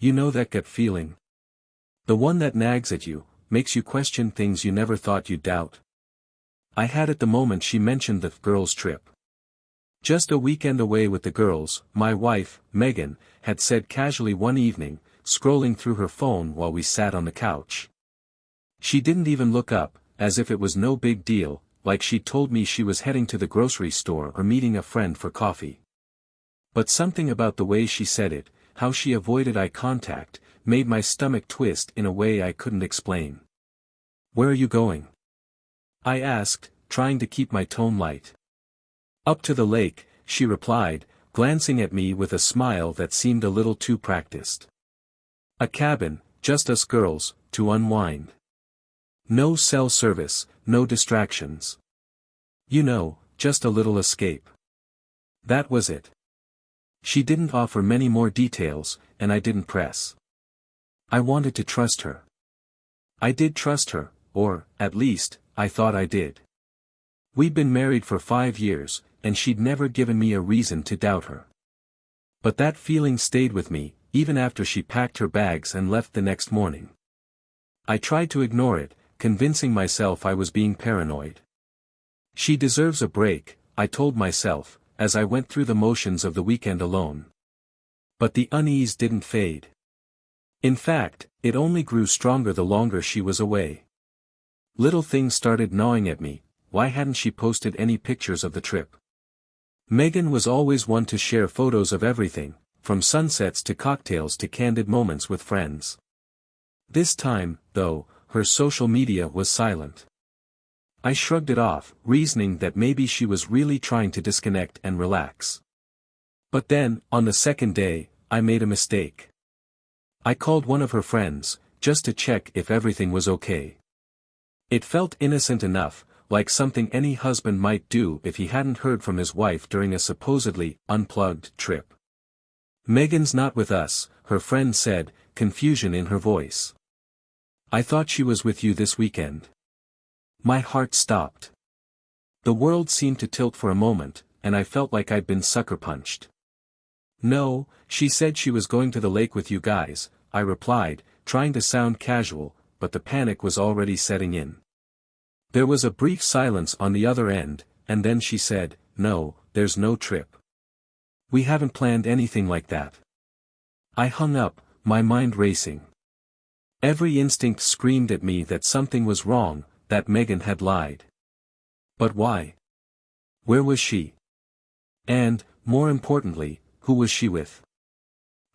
You know that gut feeling? The one that nags at you, makes you question things you never thought you'd doubt. I had it the moment she mentioned the girls' trip. Just a weekend away with the girls, my wife, Megan, had said casually one evening, scrolling through her phone while we sat on the couch. She didn't even look up, as if it was no big deal, like she'd told me she was heading to the grocery store or meeting a friend for coffee. But something about the way she said it, how she avoided eye contact, made my stomach twist in a way I couldn't explain. "Where are you going?" I asked, trying to keep my tone light. "Up to the lake," she replied, glancing at me with a smile that seemed a little too practiced. "A cabin, just us girls, to unwind. No cell service, no distractions. You know, just a little escape." That was it. She didn't offer many more details, and I didn't press. I wanted to trust her. I did trust her, or, at least, I thought I did. We'd been married for 5 years, and she'd never given me a reason to doubt her. But that feeling stayed with me, even after she packed her bags and left the next morning. I tried to ignore it, convincing myself I was being paranoid. She deserves a break, I told myself, as I went through the motions of the weekend alone. But the unease didn't fade. In fact, it only grew stronger the longer she was away. Little things started gnawing at me. Why hadn't she posted any pictures of the trip? Megan was always one to share photos of everything, from sunsets to cocktails to candid moments with friends. This time, though, her social media was silent. I shrugged it off, reasoning that maybe she was really trying to disconnect and relax. But then, on the second day, I made a mistake. I called one of her friends, just to check if everything was okay. It felt innocent enough, like something any husband might do if he hadn't heard from his wife during a supposedly unplugged trip. "Megan's not with us," her friend said, confusion in her voice. "I thought she was with you this weekend." My heart stopped. The world seemed to tilt for a moment, and I felt like I'd been sucker punched. "No, she said she was going to the lake with you guys," I replied, trying to sound casual, but the panic was already setting in. There was a brief silence on the other end, and then she said, "No, there's no trip. We haven't planned anything like that." I hung up, my mind racing. Every instinct screamed at me that something was wrong, that Megan had lied. But why? Where was she? And, more importantly, who was she with?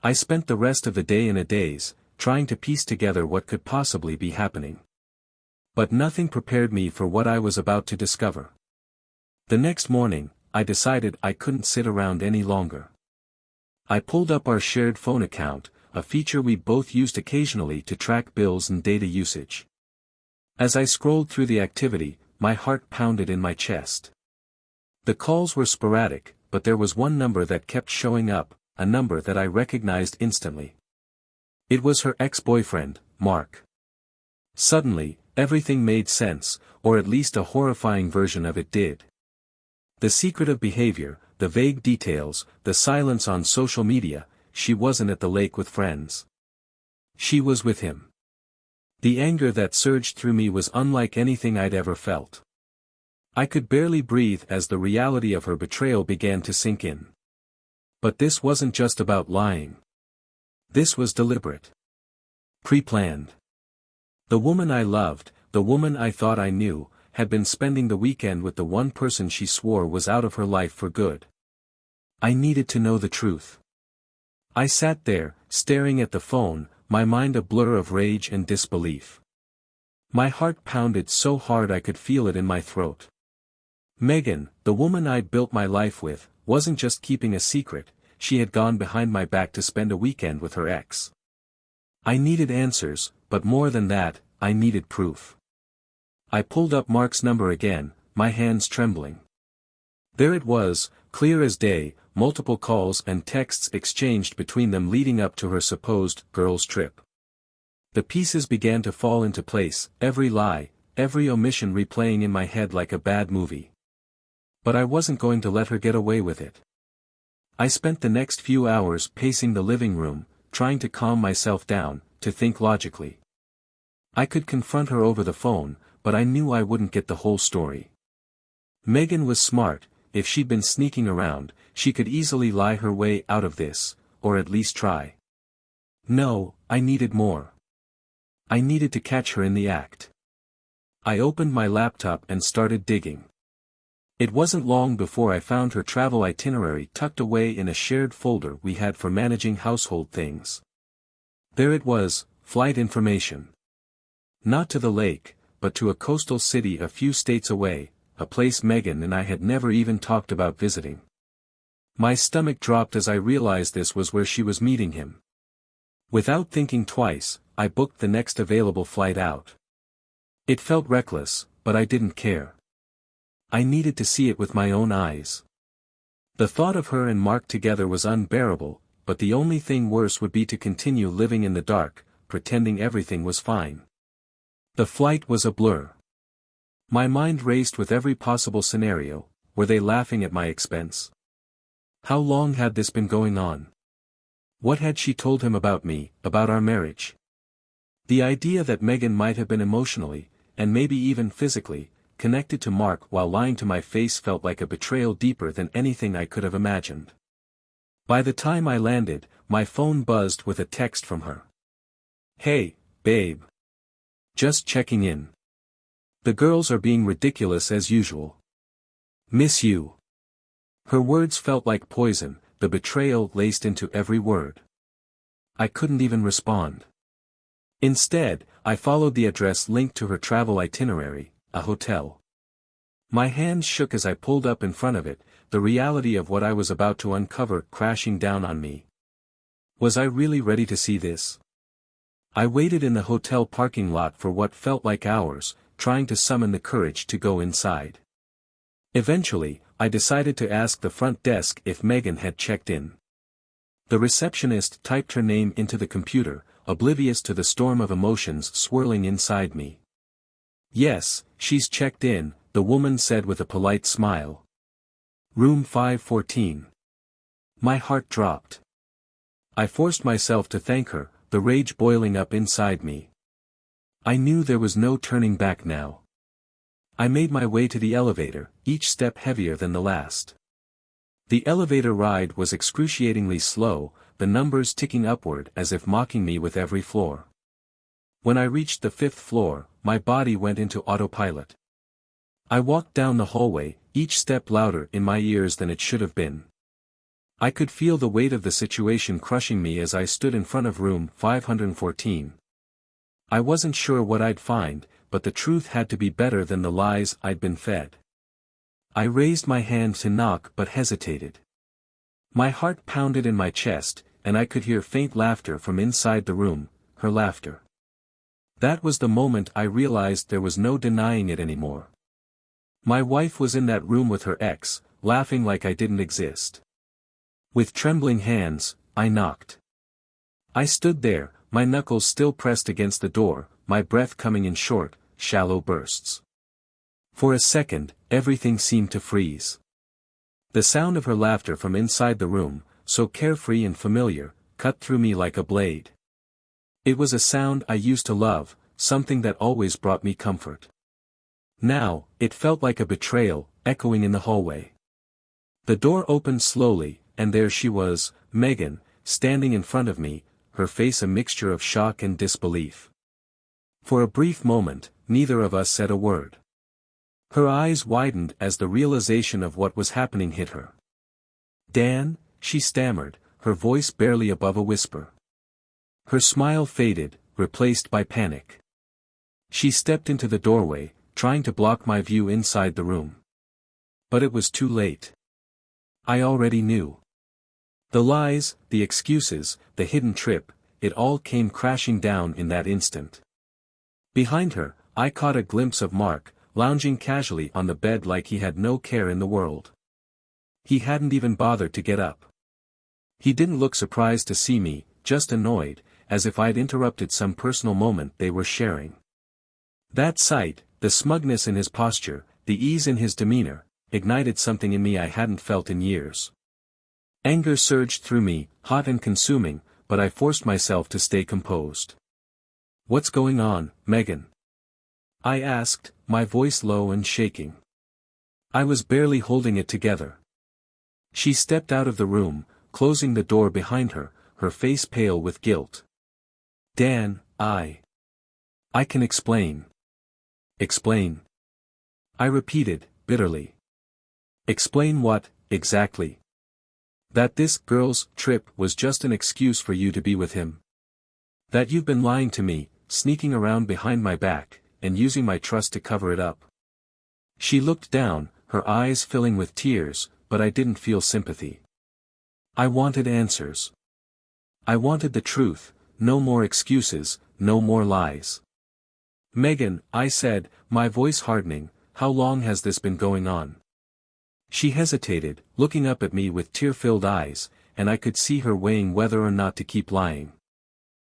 I spent the rest of the day in a daze, trying to piece together what could possibly be happening. But nothing prepared me for what I was about to discover. The next morning, I decided I couldn't sit around any longer. I pulled up our shared phone account, a feature we both used occasionally to track bills and data usage. As I scrolled through the activity, my heart pounded in my chest. The calls were sporadic, but there was one number that kept showing up, a number that I recognized instantly. It was her ex-boyfriend, Mark. Suddenly, everything made sense, or at least a horrifying version of it did. The secretive behavior, the vague details, the silence on social media, she wasn't at the lake with friends. She was with him. The anger that surged through me was unlike anything I'd ever felt. I could barely breathe as the reality of her betrayal began to sink in. But this wasn't just about lying. This was deliberate. Pre-planned. The woman I loved, the woman I thought I knew, had been spending the weekend with the one person she swore was out of her life for good. I needed to know the truth. I sat there, staring at the phone, my mind a blur of rage and disbelief. My heart pounded so hard I could feel it in my throat. Megan, the woman I'd built my life with, wasn't just keeping a secret, she had gone behind my back to spend a weekend with her ex. I needed answers, but more than that, I needed proof. I pulled up Mark's number again, my hands trembling. There it was, clear as day, multiple calls and texts exchanged between them leading up to her supposed girls' trip. The pieces began to fall into place, every lie, every omission replaying in my head like a bad movie. But I wasn't going to let her get away with it. I spent the next few hours pacing the living room, trying to calm myself down, to think logically. I could confront her over the phone, but I knew I wouldn't get the whole story. Megan was smart. If she'd been sneaking around, she could easily lie her way out of this, or at least try. No, I needed more. I needed to catch her in the act. I opened my laptop and started digging. It wasn't long before I found her travel itinerary tucked away in a shared folder we had for managing household things. There it was, flight information. Not to the lake, but to a coastal city a few states away, a place Megan and I had never even talked about visiting. My stomach dropped as I realized this was where she was meeting him. Without thinking twice, I booked the next available flight out. It felt reckless, but I didn't care. I needed to see it with my own eyes. The thought of her and Mark together was unbearable, but the only thing worse would be to continue living in the dark, pretending everything was fine. The flight was a blur. My mind raced with every possible scenario. Were they laughing at my expense? How long had this been going on? What had she told him about me, about our marriage? The idea that Megan might have been emotionally, and maybe even physically, connected to Mark while lying to my face felt like a betrayal deeper than anything I could have imagined. By the time I landed, my phone buzzed with a text from her. "Hey, babe. Just checking in. The girls are being ridiculous as usual. Miss you." Her words felt like poison, the betrayal laced into every word. I couldn't even respond. Instead, I followed the address linked to her travel itinerary, a hotel. My hands shook as I pulled up in front of it, the reality of what I was about to uncover crashing down on me. Was I really ready to see this? I waited in the hotel parking lot for what felt like hours, trying to summon the courage to go inside. Eventually, I decided to ask the front desk if Megan had checked in. The receptionist typed her name into the computer, oblivious to the storm of emotions swirling inside me. "Yes, she's checked in," the woman said with a polite smile. "Room 514. My heart dropped. I forced myself to thank her, the rage boiling up inside me. I knew there was no turning back now. I made my way to the elevator, each step heavier than the last. The elevator ride was excruciatingly slow, the numbers ticking upward as if mocking me with every floor. When I reached the 5th floor, my body went into autopilot. I walked down the hallway, each step louder in my ears than it should have been. I could feel the weight of the situation crushing me as I stood in front of room 514. I wasn't sure what I'd find, but the truth had to be better than the lies I'd been fed. I raised my hand to knock but hesitated. My heart pounded in my chest, and I could hear faint laughter from inside the room, her laughter. That was the moment I realized there was no denying it anymore. My wife was in that room with her ex, laughing like I didn't exist. With trembling hands, I knocked. I stood there, my knuckles still pressed against the door, my breath coming in short, shallow bursts. For a second, everything seemed to freeze. The sound of her laughter from inside the room, so carefree and familiar, cut through me like a blade. It was a sound I used to love, something that always brought me comfort. Now, it felt like a betrayal, echoing in the hallway. The door opened slowly, and there she was, Megan, standing in front of me, her face a mixture of shock and disbelief. For a brief moment, neither of us said a word. Her eyes widened as the realization of what was happening hit her. "Dan," she stammered, her voice barely above a whisper. Her smile faded, replaced by panic. She stepped into the doorway, trying to block my view inside the room. But it was too late. I already knew. The lies, the excuses, the hidden trip, it all came crashing down in that instant. Behind her, I caught a glimpse of Mark, lounging casually on the bed like he had no care in the world. He hadn't even bothered to get up. He didn't look surprised to see me, just annoyed, as if I'd interrupted some personal moment they were sharing. That sight, the smugness in his posture, the ease in his demeanor, ignited something in me I hadn't felt in years. Anger surged through me, hot and consuming, but I forced myself to stay composed. "What's going on, Megan?" I asked, my voice low and shaking. I was barely holding it together. She stepped out of the room, closing the door behind her, her face pale with guilt. "Dan, I can explain." "Explain?" I repeated, bitterly. "Explain what, exactly?" "That this girl's trip was just an excuse for you to be with him. That you've been lying to me, sneaking around behind my back, and using my trust to cover it up." She looked down, her eyes filling with tears, but I didn't feel sympathy. I wanted answers. I wanted the truth, no more excuses, no more lies. "Megan," I said, my voice hardening, "how long has this been going on?" She hesitated, looking up at me with tear-filled eyes, and I could see her weighing whether or not to keep lying.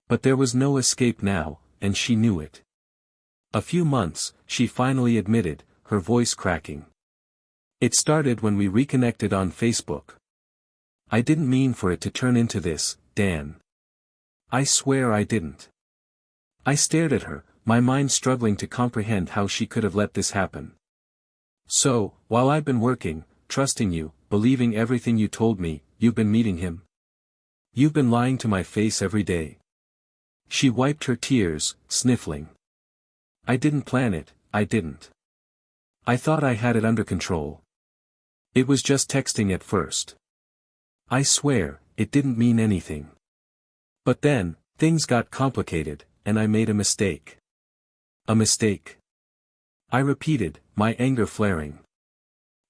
But there was no escape now, and she knew it. "A few months," she finally admitted, her voice cracking. "It started when we reconnected on Facebook. I didn't mean for it to turn into this, Dan. I swear I didn't." I stared at her, my mind struggling to comprehend how she could have let this happen. "So, while I've been working, trusting you, believing everything you told me, you've been meeting him? You've been lying to my face every day." She wiped her tears, sniffling. "I didn't plan it, I didn't. I thought I had it under control. It was just texting at first. I swear, it didn't mean anything. But then, things got complicated, and I made a mistake." "A mistake?" I repeated, my anger flaring.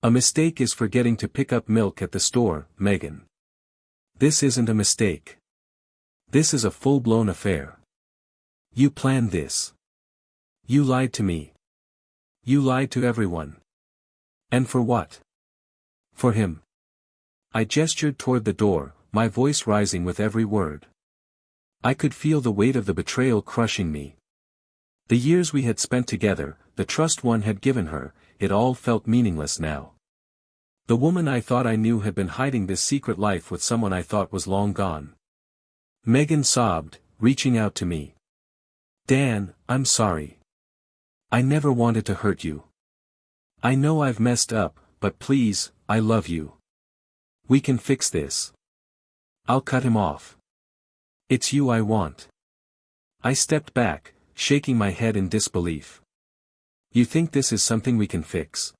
"A mistake is forgetting to pick up milk at the store, Megan. This isn't a mistake. This is a full-blown affair. You planned this. You lied to me. You lied to everyone. And for what? For him." I gestured toward the door, my voice rising with every word. I could feel the weight of the betrayal crushing me. The years we had spent together, the trust one had given her, it all felt meaningless now. The woman I thought I knew had been hiding this secret life with someone I thought was long gone. Megan sobbed, reaching out to me. "Dan, I'm sorry. I never wanted to hurt you. I know I've messed up, but please, I love you. We can fix this. I'll cut him off. It's you I want." I stepped back, shaking my head in disbelief. "You think this is something we can fix?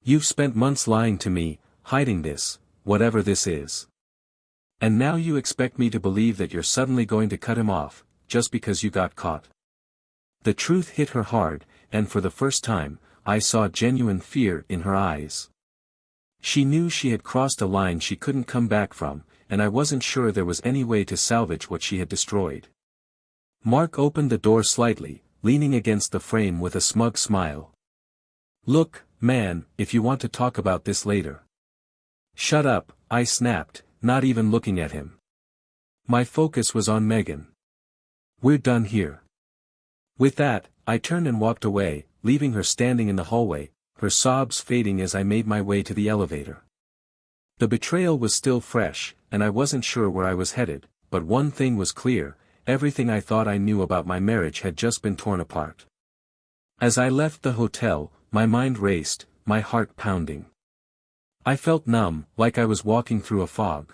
You've spent months lying to me, hiding this, whatever this is. And now you expect me to believe that you're suddenly going to cut him off, just because you got caught?" The truth hit her hard, and for the first time, I saw genuine fear in her eyes. She knew she had crossed a line she couldn't come back from, and I wasn't sure there was any way to salvage what she had destroyed. Mark opened the door slightly, leaning against the frame with a smug smile. "Look, man, if you want to talk about this later." "Shut up," I snapped, not even looking at him. My focus was on Megan. "We're done here." With that, I turned and walked away, leaving her standing in the hallway, her sobs fading as I made my way to the elevator. The betrayal was still fresh, and I wasn't sure where I was headed, but one thing was clear, everything I thought I knew about my marriage had just been torn apart. As I left the hotel, my mind raced, my heart pounding. I felt numb, like I was walking through a fog.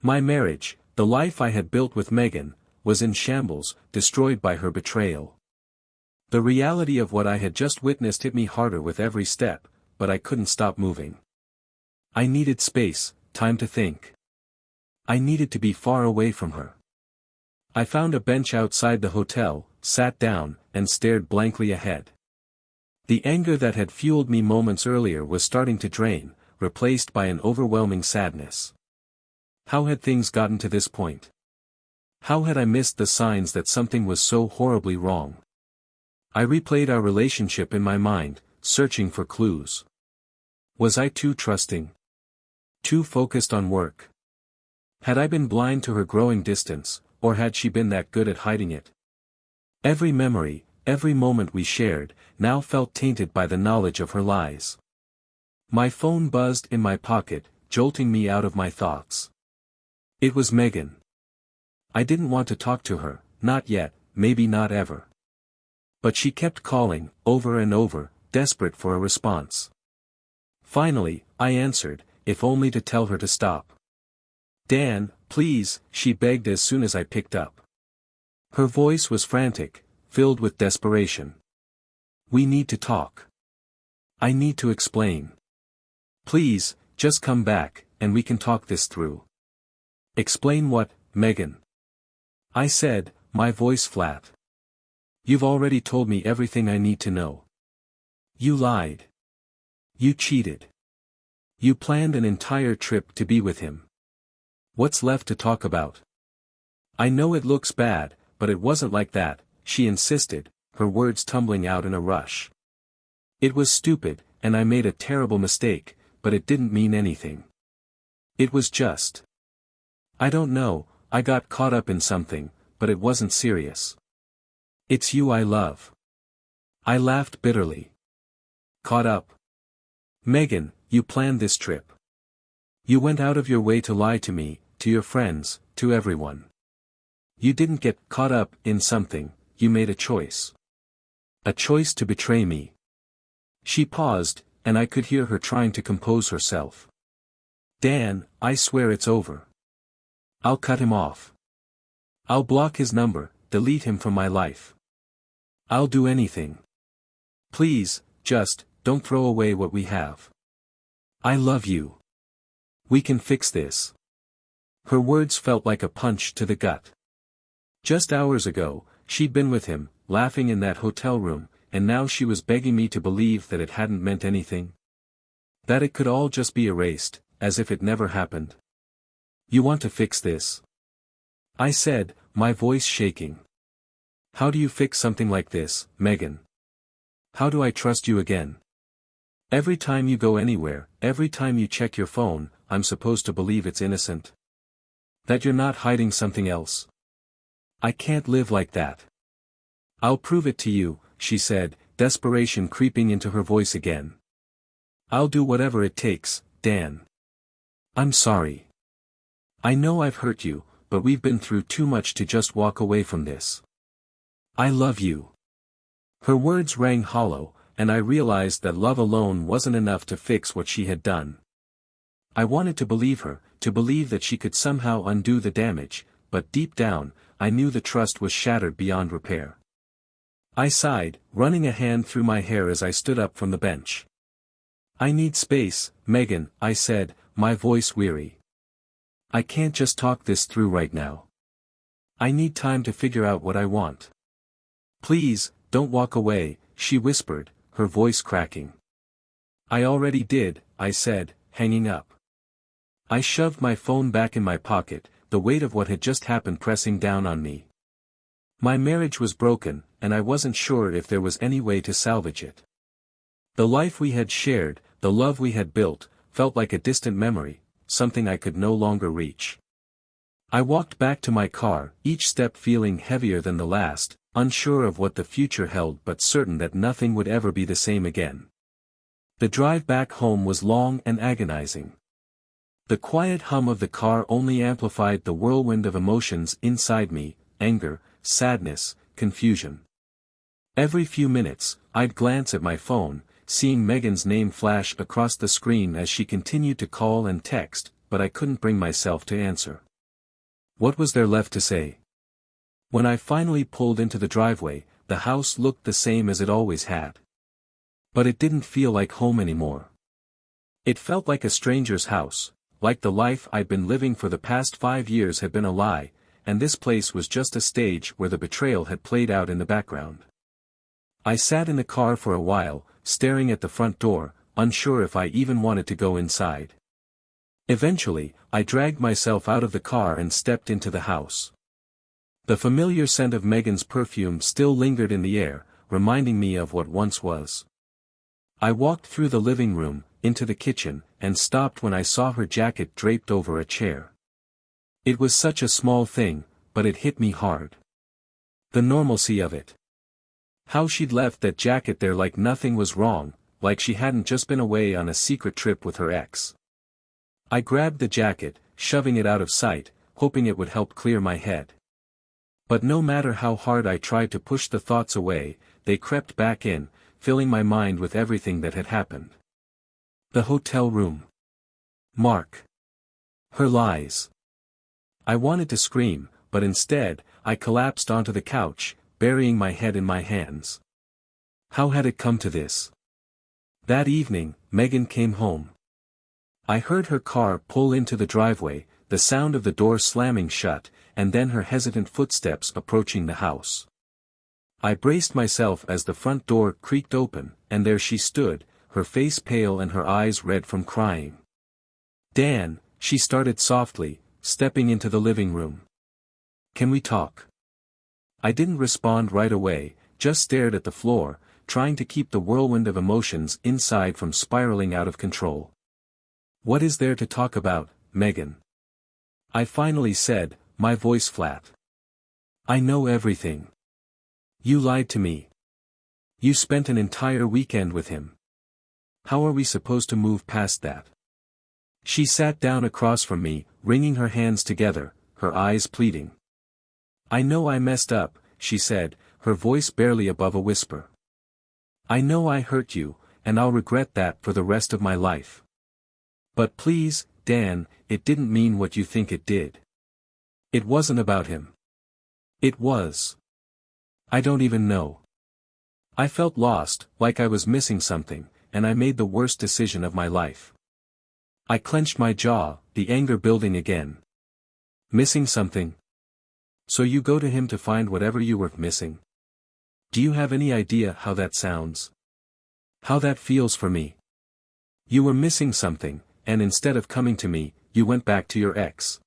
My marriage, the life I had built with Megan, was in shambles, destroyed by her betrayal. The reality of what I had just witnessed hit me harder with every step, but I couldn't stop moving. I needed space, time to think. I needed to be far away from her. I found a bench outside the hotel, sat down, and stared blankly ahead. The anger that had fueled me moments earlier was starting to drain, replaced by an overwhelming sadness. How had things gotten to this point? How had I missed the signs that something was so horribly wrong? I replayed our relationship in my mind, searching for clues. Was I too trusting? Too focused on work? Had I been blind to her growing distance, or had she been that good at hiding it? Every memory, every moment we shared, now felt tainted by the knowledge of her lies. My phone buzzed in my pocket, jolting me out of my thoughts. It was Megan. I didn't want to talk to her, not yet, maybe not ever. But she kept calling, over and over, desperate for a response. Finally, I answered, if only to tell her to stop. Dan, please, she begged as soon as I picked up. Her voice was frantic, filled with desperation. We need to talk. I need to explain. Please, just come back, and we can talk this through. Explain what, Megan? I said, my voice flat. You've already told me everything I need to know. You lied. You cheated. You planned an entire trip to be with him. What's left to talk about? I know it looks bad, but it wasn't like that, she insisted, her words tumbling out in a rush. It was stupid, and I made a terrible mistake, but it didn't mean anything. It was just. I don't know, I got caught up in something, but it wasn't serious. It's you I love. I laughed bitterly. Caught up? Megan, you planned this trip. You went out of your way to lie to me, to your friends, to everyone. You didn't get caught up in something, you made a choice. A choice to betray me. She paused, and I could hear her trying to compose herself. Dan, I swear it's over. I'll cut him off. I'll block his number, delete him from my life. I'll do anything. Please, just, don't throw away what we have. I love you. We can fix this. Her words felt like a punch to the gut. Just hours ago, she'd been with him, laughing in that hotel room, and now she was begging me to believe that it hadn't meant anything. That it could all just be erased, as if it never happened. You want to fix this? I said, my voice shaking. How do you fix something like this, Megan? How do I trust you again? Every time you go anywhere, every time you check your phone, I'm supposed to believe it's innocent. That you're not hiding something else. I can't live like that. I'll prove it to you, she said, desperation creeping into her voice again. I'll do whatever it takes, Dan. I'm sorry. I know I've hurt you, but we've been through too much to just walk away from this. I love you. Her words rang hollow, and I realized that love alone wasn't enough to fix what she had done. I wanted to believe her, to believe that she could somehow undo the damage, but deep down, I knew the trust was shattered beyond repair. I sighed, running a hand through my hair as I stood up from the bench. I need space, Megan, I said, my voice weary. I can't just talk this through right now. I need time to figure out what I want. Please, don't walk away, she whispered, her voice cracking. I already did, I said, hanging up. I shoved my phone back in my pocket, the weight of what had just happened pressing down on me. My marriage was broken, and I wasn't sure if there was any way to salvage it. The life we had shared, the love we had built, felt like a distant memory, something I could no longer reach. I walked back to my car, each step feeling heavier than the last, unsure of what the future held but certain that nothing would ever be the same again. The drive back home was long and agonizing. The quiet hum of the car only amplified the whirlwind of emotions inside me, anger, sadness, confusion. Every few minutes, I'd glance at my phone, seeing Megan's name flash across the screen as she continued to call and text, but I couldn't bring myself to answer. What was there left to say? When I finally pulled into the driveway, the house looked the same as it always had. But it didn't feel like home anymore. It felt like a stranger's house, like the life I'd been living for the past 5 years had been a lie, and this place was just a stage where the betrayal had played out in the background. I sat in the car for a while, staring at the front door, unsure if I even wanted to go inside. Eventually, I dragged myself out of the car and stepped into the house. The familiar scent of Megan's perfume still lingered in the air, reminding me of what once was. I walked through the living room, into the kitchen, and stopped when I saw her jacket draped over a chair. It was such a small thing, but it hit me hard. The normalcy of it. How she'd left that jacket there like nothing was wrong, like she hadn't just been away on a secret trip with her ex. I grabbed the jacket, shoving it out of sight, hoping it would help clear my head. But no matter how hard I tried to push the thoughts away, they crept back in, filling my mind with everything that had happened. The hotel room. Mark. Her lies. I wanted to scream, but instead, I collapsed onto the couch, burying my head in my hands. How had it come to this? That evening, Megan came home. I heard her car pull into the driveway, the sound of the door slamming shut, and then her hesitant footsteps approaching the house. I braced myself as the front door creaked open, and there she stood, her face pale and her eyes red from crying. "Dan," she started softly, stepping into the living room. "Can we talk?" I didn't respond right away, just stared at the floor, trying to keep the whirlwind of emotions inside from spiraling out of control. "What is there to talk about, Megan?" I finally said, my voice flat. "I know everything. You lied to me. You spent an entire weekend with him. How are we supposed to move past that?" She sat down across from me, wringing her hands together, her eyes pleading. "I know I messed up," she said, her voice barely above a whisper. "I know I hurt you, and I'll regret that for the rest of my life. But please, Dan, it didn't mean what you think it did. It wasn't about him. It was. I don't even know. I felt lost, like I was missing something, and I made the worst decision of my life." I clenched my jaw, the anger building again. "Missing something? So you go to him to find whatever you were missing? Do you have any idea how that sounds? How that feels for me? You were missing something, and instead of coming to me, you went back to your ex."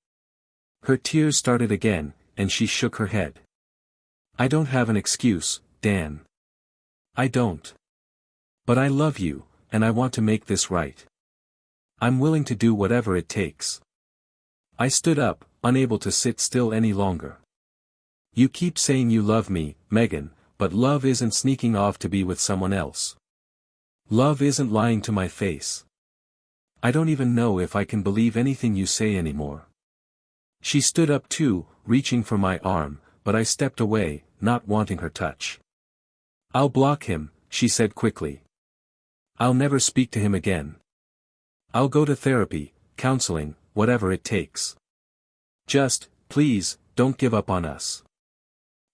Her tears started again, and she shook her head. "I don't have an excuse, Dan. I don't. But I love you, and I want to make this right. I'm willing to do whatever it takes." I stood up, unable to sit still any longer. "You keep saying you love me, Megan, but love isn't sneaking off to be with someone else. Love isn't lying to my face. I don't even know if I can believe anything you say anymore." She stood up too, reaching for my arm, but I stepped away, not wanting her touch. "I'll block him," she said quickly. "I'll never speak to him again. I'll go to therapy, counseling, whatever it takes. Just, please, don't give up on us."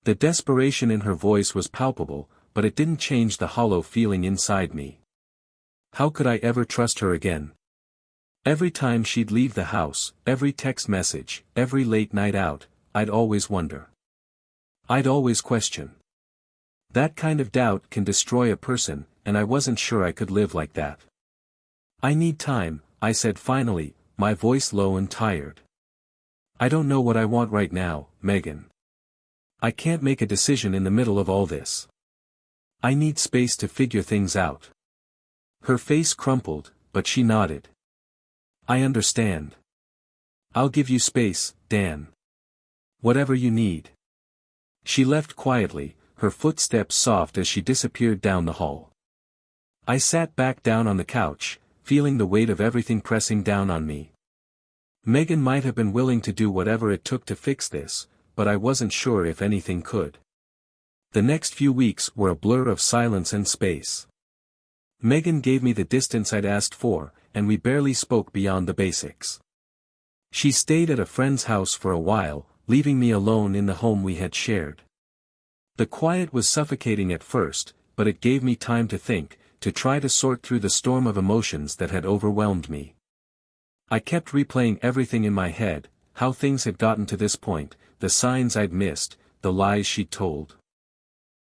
The desperation in her voice was palpable, but it didn't change the hollow feeling inside me. How could I ever trust her again? Every time she'd leave the house, every text message, every late night out, I'd always wonder. I'd always question. That kind of doubt can destroy a person, and I wasn't sure I could live like that. "I need time," I said finally, my voice low and tired. "I don't know what I want right now, Megan. I can't make a decision in the middle of all this. I need space to figure things out." Her face crumpled, but she nodded. "I understand. I'll give you space, Dan. Whatever you need." She left quietly, her footsteps soft as she disappeared down the hall. I sat back down on the couch, feeling the weight of everything pressing down on me. Megan might have been willing to do whatever it took to fix this, but I wasn't sure if anything could. The next few weeks were a blur of silence and space. Megan gave me the distance I'd asked for, and we barely spoke beyond the basics. She stayed at a friend's house for a while, leaving me alone in the home we had shared. The quiet was suffocating at first, but it gave me time to think, to try to sort through the storm of emotions that had overwhelmed me. I kept replaying everything in my head, how things had gotten to this point, the signs I'd missed, the lies she'd told.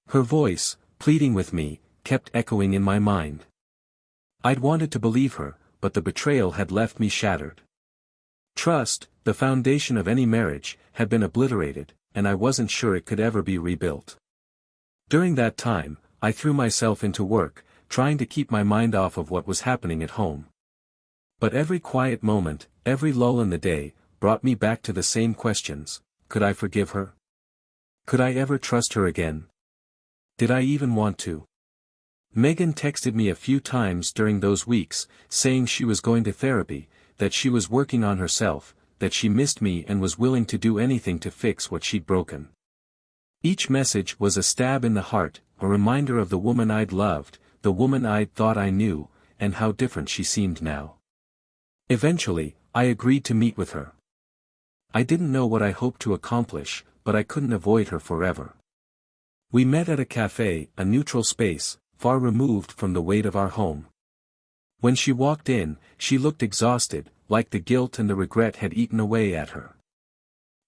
Her voice, pleading with me, kept echoing in my mind. I'd wanted to believe her, but the betrayal had left me shattered. Trust, the foundation of any marriage, had been obliterated, and I wasn't sure it could ever be rebuilt. During that time, I threw myself into work, trying to keep my mind off of what was happening at home. But every quiet moment, every lull in the day, brought me back to the same questions. Could I forgive her? Could I ever trust her again? Did I even want to? Megan texted me a few times during those weeks, saying she was going to therapy, that she was working on herself, that she missed me and was willing to do anything to fix what she'd broken. Each message was a stab in the heart, a reminder of the woman I'd loved, the woman I'd thought I knew, and how different she seemed now. Eventually, I agreed to meet with her. I didn't know what I hoped to accomplish, but I couldn't avoid her forever. We met at a cafe, a neutral space, far removed from the weight of our home. When she walked in, she looked exhausted, like the guilt and the regret had eaten away at her.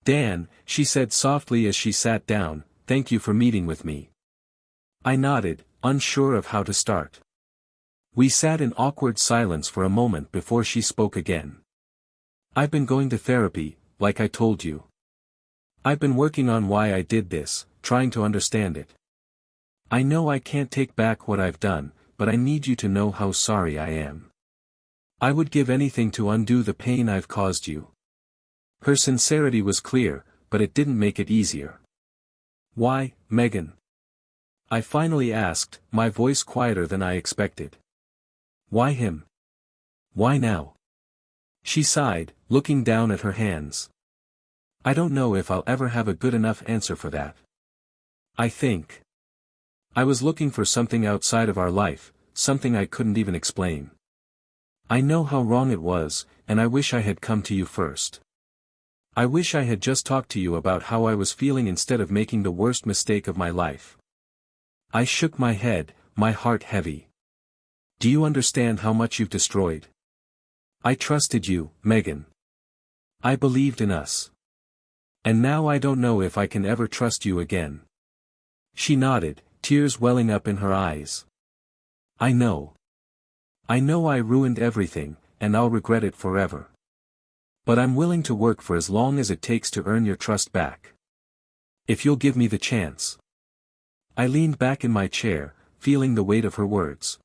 "Dan," she said softly as she sat down, "thank you for meeting with me." I nodded, unsure of how to start. We sat in awkward silence for a moment before she spoke again. "I've been going to therapy, like I told you. I've been working on why I did this, trying to understand it. I know I can't take back what I've done, but I need you to know how sorry I am. I would give anything to undo the pain I've caused you." Her sincerity was clear, but it didn't make it easier. "Why, Megan?" I finally asked, my voice quieter than I expected. "Why him? Why now?" She sighed, looking down at her hands. "I don't know if I'll ever have a good enough answer for that. I think I was looking for something outside of our life, something I couldn't even explain. I know how wrong it was, and I wish I had come to you first. I wish I had just talked to you about how I was feeling instead of making the worst mistake of my life." I shook my head, my heart heavy. "Do you understand how much you've destroyed? I trusted you, Megan. I believed in us. And now I don't know if I can ever trust you again." She nodded, tears welling up in her eyes. "I know. I know I ruined everything, and I'll regret it forever. But I'm willing to work for as long as it takes to earn your trust back. If you'll give me the chance." I leaned back in my chair, feeling the weight of her words.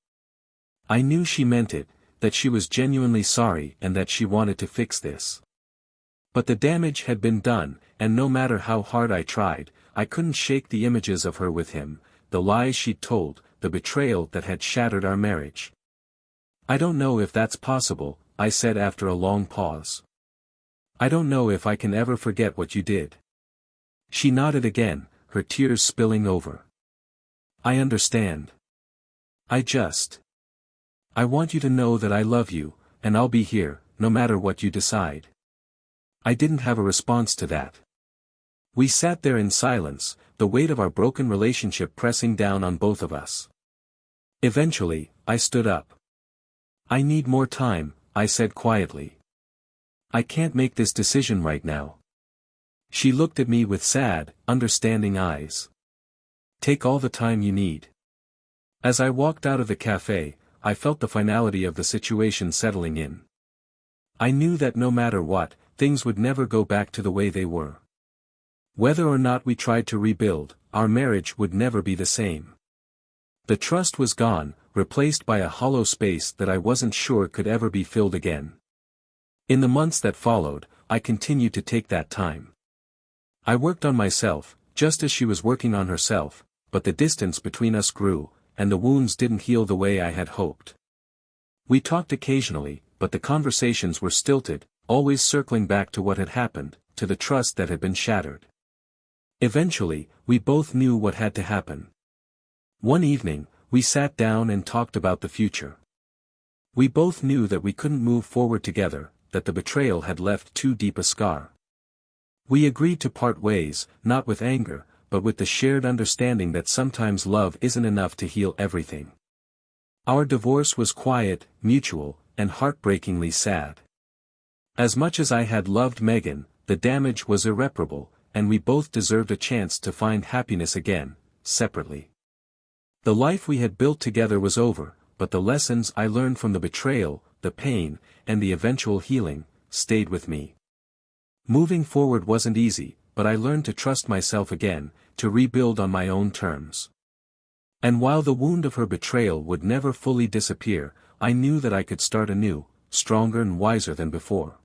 I knew she meant it, that she was genuinely sorry and that she wanted to fix this. But the damage had been done, and no matter how hard I tried, I couldn't shake the images of her with him, the lies she'd told, the betrayal that had shattered our marriage. "I don't know if that's possible," I said after a long pause. "I don't know if I can ever forget what you did." She nodded again, her tears spilling over. "I understand. I want you to know that I love you, and I'll be here, no matter what you decide." I didn't have a response to that. We sat there in silence, the weight of our broken relationship pressing down on both of us. Eventually, I stood up. "I need more time," I said quietly. "I can't make this decision right now." She looked at me with sad, understanding eyes. "Take all the time you need." As I walked out of the cafe, I felt the finality of the situation settling in. I knew that no matter what, things would never go back to the way they were. Whether or not we tried to rebuild, our marriage would never be the same. The trust was gone, replaced by a hollow space that I wasn't sure could ever be filled again. In the months that followed, I continued to take that time. I worked on myself, just as she was working on herself, but the distance between us grew, and the wounds didn't heal the way I had hoped. We talked occasionally, but the conversations were stilted, always circling back to what had happened, to the trust that had been shattered. Eventually, we both knew what had to happen. One evening, we sat down and talked about the future. We both knew that we couldn't move forward together, that the betrayal had left too deep a scar. We agreed to part ways, not with anger, but with the shared understanding that sometimes love isn't enough to heal everything. Our divorce was quiet, mutual, and heartbreakingly sad. As much as I had loved Megan, the damage was irreparable, and we both deserved a chance to find happiness again, separately. The life we had built together was over, but the lessons I learned from the betrayal, the pain, and the eventual healing, stayed with me. Moving forward wasn't easy, but I learned to trust myself again, to rebuild on my own terms. And while the wound of her betrayal would never fully disappear, I knew that I could start anew, stronger and wiser than before.